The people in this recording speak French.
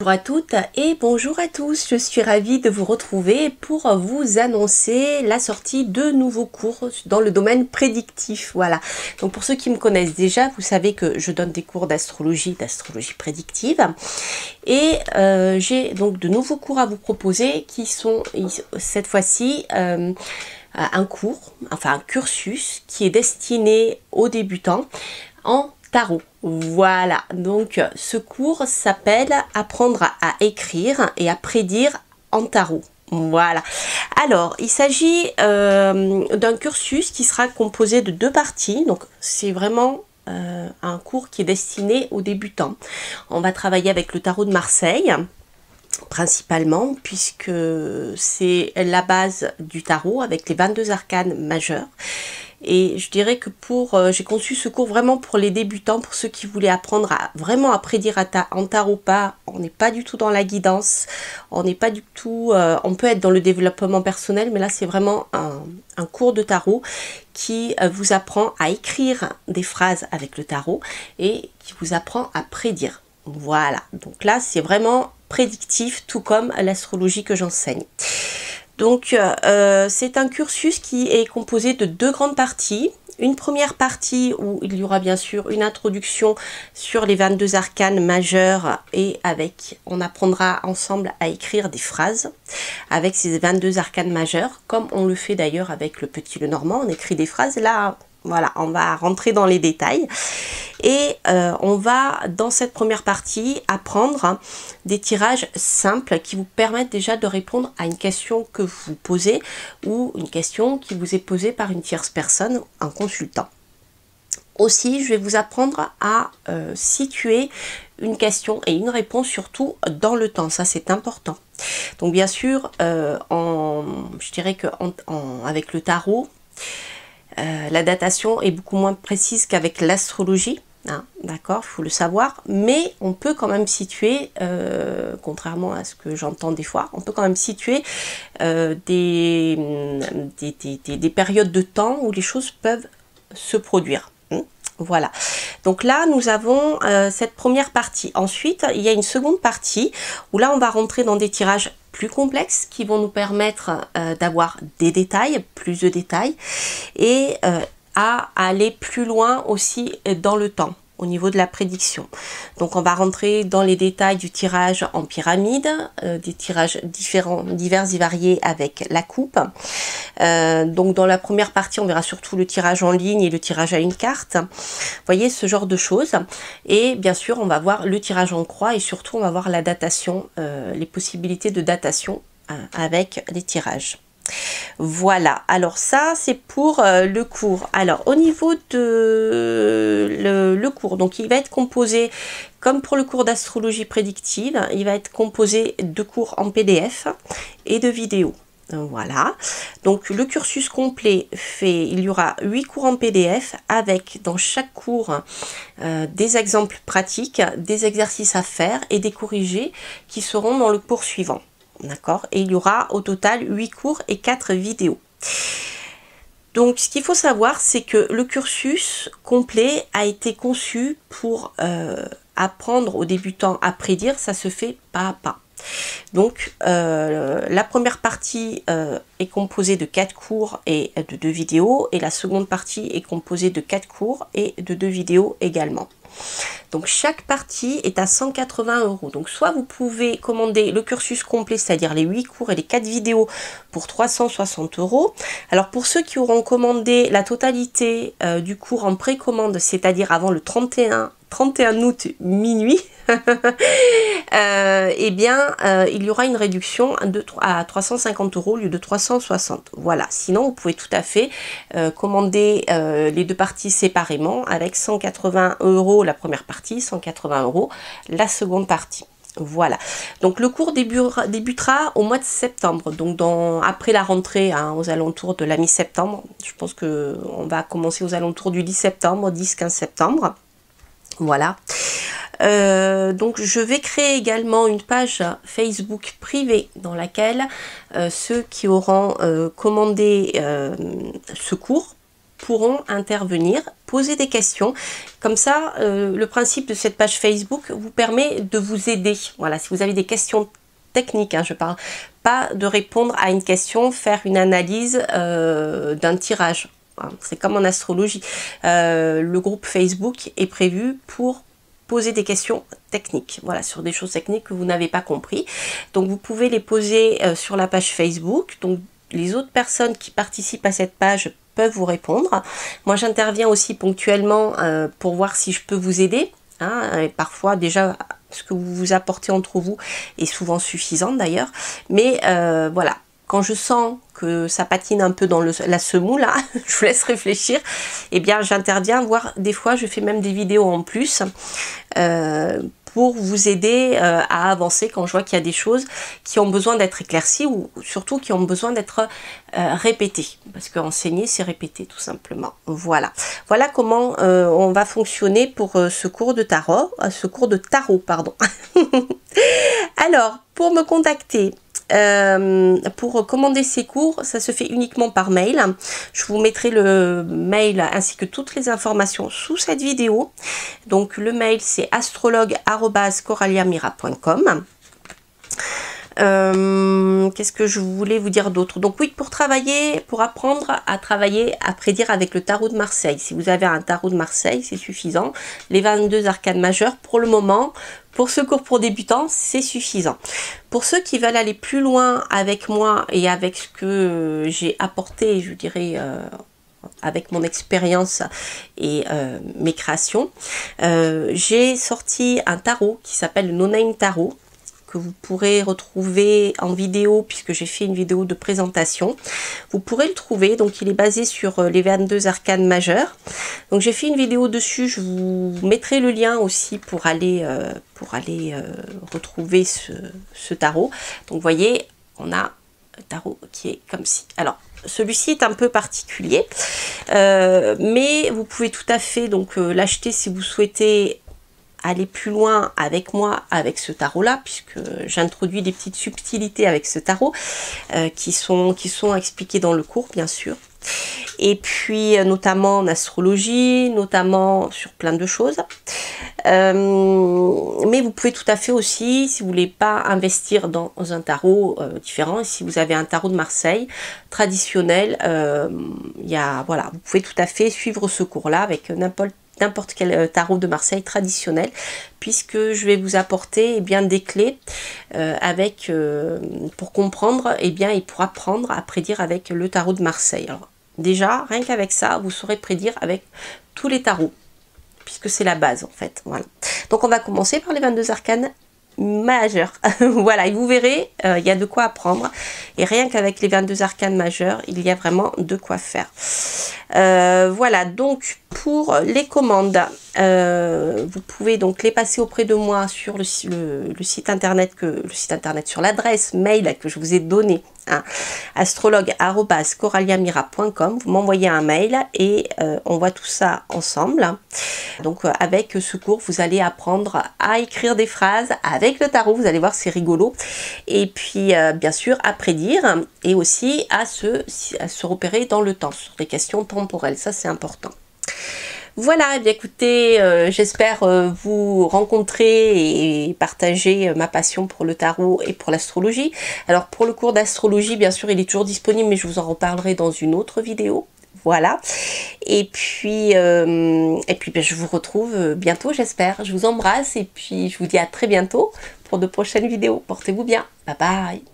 Bonjour à toutes et bonjour à tous, je suis ravie de vous retrouver pour vous annoncer la sortie de nouveaux cours dans le domaine prédictif. Voilà, donc pour ceux qui me connaissent déjà, vous savez que je donne des cours d'astrologie prédictive et j'ai donc de nouveaux cours à vous proposer qui sont cette fois-ci un cours, enfin un cursus qui est destiné aux débutants en tarot. Voilà, donc ce cours s'appelle Apprendre à écrire et à prédire en tarot. Voilà, alors il s'agit d'un cursus qui sera composé de 2 parties, donc c'est vraiment un cours qui est destiné aux débutants. On va travailler avec le tarot de Marseille principalement, puisque c'est la base du tarot avec les 22 arcanes majeurs. Et je dirais que j'ai conçu ce cours vraiment pour les débutants, pour ceux qui voulaient apprendre vraiment à prédire en tarot pas. On n'est pas du tout dans la guidance, on n'est pas du tout, on peut être dans le développement personnel, mais là c'est vraiment un cours de tarot qui vous apprend à écrire des phrases avec le tarot et qui vous apprend à prédire. Voilà, donc là c'est vraiment prédictif, tout comme l'astrologie que j'enseigne. Donc c'est un cursus qui est composé de 2 grandes parties. Une première partie où il y aura bien sûr une introduction sur les 22 arcanes majeurs et on apprendra ensemble à écrire des phrases avec ces 22 arcanes majeurs, comme on le fait d'ailleurs avec le petit Lenormand, on écrit des phrases. Là, voilà, on va rentrer dans les détails. Et on va, dans cette première partie, apprendre des tirages simples qui vous permettent déjà de répondre à une question que vous posez ou une question qui vous est posée par une tierce personne, un consultant. Aussi, je vais vous apprendre à situer une question et une réponse, surtout dans le temps. Ça, c'est important. Donc, bien sûr, je dirais qu'avec le tarot, la datation est beaucoup moins précise qu'avec l'astrologie. Hein, d'accord, il faut le savoir, mais on peut quand même situer, contrairement à ce que j'entends des fois, on peut quand même situer des périodes de temps où les choses peuvent se produire. Voilà, donc là nous avons cette première partie. Ensuite il y a une seconde partie où là on va rentrer dans des tirages plus complexes qui vont nous permettre d'avoir des détails, plus de détails, et à aller plus loin aussi dans le temps au niveau de la prédiction. Donc on va rentrer dans les détails du tirage en pyramide, des tirages divers et variés avec la coupe. Donc dans la première partie on verra surtout le tirage en ligne et le tirage à une carte. Vous voyez, ce genre de choses. Et bien sûr on va voir le tirage en croix et surtout on va voir la datation, les possibilités de datation avec les tirages. Voilà, alors ça c'est pour le cours. Alors au niveau de le cours, donc il va être composé, comme pour le cours d'astrologie prédictive, il va être composé de cours en PDF et de vidéos. Voilà, donc le cursus complet il y aura 8 cours en PDF avec dans chaque cours des exemples pratiques, des exercices à faire et des corrigés qui seront dans le cours suivant. D'accord, et il y aura au total 8 cours et 4 vidéos. Donc ce qu'il faut savoir, c'est que le cursus complet a été conçu pour apprendre aux débutants à prédire. Ça se fait pas à pas. Donc la première partie est composée de 4 cours et de 2 vidéos, et la seconde partie est composée de 4 cours et de 2 vidéos également. Donc chaque partie est à 180 €. Donc soit vous pouvez commander le cursus complet, c'est-à-dire les 8 cours et les 4 vidéos pour 360 €. Alors pour ceux qui auront commandé la totalité du cours en précommande, c'est-à-dire avant le 31 août minuit, eh bien il y aura une réduction à 350 € au lieu de 360. Voilà, sinon vous pouvez tout à fait commander les 2 parties séparément avec 180 € la première partie, 180 € la seconde partie. Voilà, donc le cours débutera au mois de septembre, donc après la rentrée, hein, aux alentours de la mi-septembre. Je pense qu'on va commencer aux alentours du 10 septembre, 10-15 septembre. Voilà. Donc je vais créer également une page Facebook privée dans laquelle ceux qui auront commandé ce cours pourront intervenir, poser des questions. Comme ça, le principe de cette page Facebook vous permet de vous aider. Voilà, si vous avez des questions techniques, hein, je parle pas de répondre à une question, faire une analyse d'un tirage. C'est comme en astrologie. Le groupe Facebook est prévu pour poser des questions techniques, voilà, sur des choses techniques que vous n'avez pas compris. Donc vous pouvez les poser sur la page Facebook. Donc les autres personnes qui participent à cette page peuvent vous répondre. Moi j'interviens aussi ponctuellement pour voir si je peux vous aider. Hein, et parfois déjà ce que vous vous apportez entre vous est souvent suffisant d'ailleurs. Mais voilà, quand je sens que ça patine un peu dans la semoule, là, je vous laisse réfléchir, et bien j'interviens, voire des fois je fais même des vidéos en plus pour vous aider à avancer quand je vois qu'il y a des choses qui ont besoin d'être éclaircies ou surtout qui ont besoin d'être répétées. Parce qu'enseigner, c'est répéter tout simplement. Voilà. Voilà comment on va fonctionner pour ce cours de tarot, pardon. Alors, pour me contacter, pour commander ces cours, ça se fait uniquement par mail. Je vous mettrai le mail ainsi que toutes les informations sous cette vidéo. Donc le mail c'est astrologue@coraliamira.com. Qu'est-ce que je voulais vous dire d'autre? Donc oui, pour apprendre à travailler, à prédire avec le tarot de Marseille. Si vous avez un tarot de Marseille, c'est suffisant. Les 22 arcanes majeures, pour le moment, pour ce cours pour débutants, c'est suffisant. Pour ceux qui veulent aller plus loin avec moi et avec ce que j'ai apporté, je dirais, avec mon expérience et mes créations, j'ai sorti un tarot qui s'appelle le No Name Tarot, que vous pourrez retrouver en vidéo puisque j'ai fait une vidéo de présentation. Vous pourrez le trouver, donc il est basé sur les 22 arcanes majeures. Donc j'ai fait une vidéo dessus, je vous mettrai le lien aussi pour aller retrouver ce tarot. Donc vous voyez, on a un tarot qui est comme ci. Alors celui-ci est un peu particulier, mais vous pouvez tout à fait donc l'acheter si vous souhaitez aller plus loin avec moi avec ce tarot là, puisque j'introduis des petites subtilités avec ce tarot qui sont expliquées dans le cours bien sûr, et puis notamment en astrologie, notamment sur plein de choses, mais vous pouvez tout à fait aussi, si vous voulez pas investir dans un tarot différent, si vous avez un tarot de Marseille traditionnel, voilà, vous pouvez tout à fait suivre ce cours là avec n'importe quel tarot de Marseille traditionnel, puisque je vais vous apporter bien des clés pour comprendre et pour apprendre à prédire avec le tarot de Marseille. Alors, déjà, rien qu'avec ça, vous saurez prédire avec tous les tarots, puisque c'est la base en fait. Voilà. Donc on va commencer par les 22 arcanes majeures. Voilà, et vous verrez, il y a de quoi apprendre. Et rien qu'avec les 22 arcanes majeures, il y a vraiment de quoi faire. Voilà, donc pour les commandes, vous pouvez donc les passer auprès de moi sur le site internet, sur l'adresse mail que je vous ai donnée, hein, astrologue@coraliamira.com. Vous m'envoyez un mail et on voit tout ça ensemble. Donc avec ce cours, vous allez apprendre à écrire des phrases avec le tarot, vous allez voir, c'est rigolo. Et puis bien sûr à prédire et aussi à se repérer dans le temps sur des questions temporelles, ça c'est important. Voilà, eh bien écoutez, j'espère vous rencontrer et partager ma passion pour le tarot et pour l'astrologie. Alors pour le cours d'astrologie, bien sûr, il est toujours disponible, mais je vous en reparlerai dans une autre vidéo. Voilà, et puis je vous retrouve bientôt, j'espère. Je vous embrasse et puis je vous dis à très bientôt pour de prochaines vidéos. Portez-vous bien, bye bye.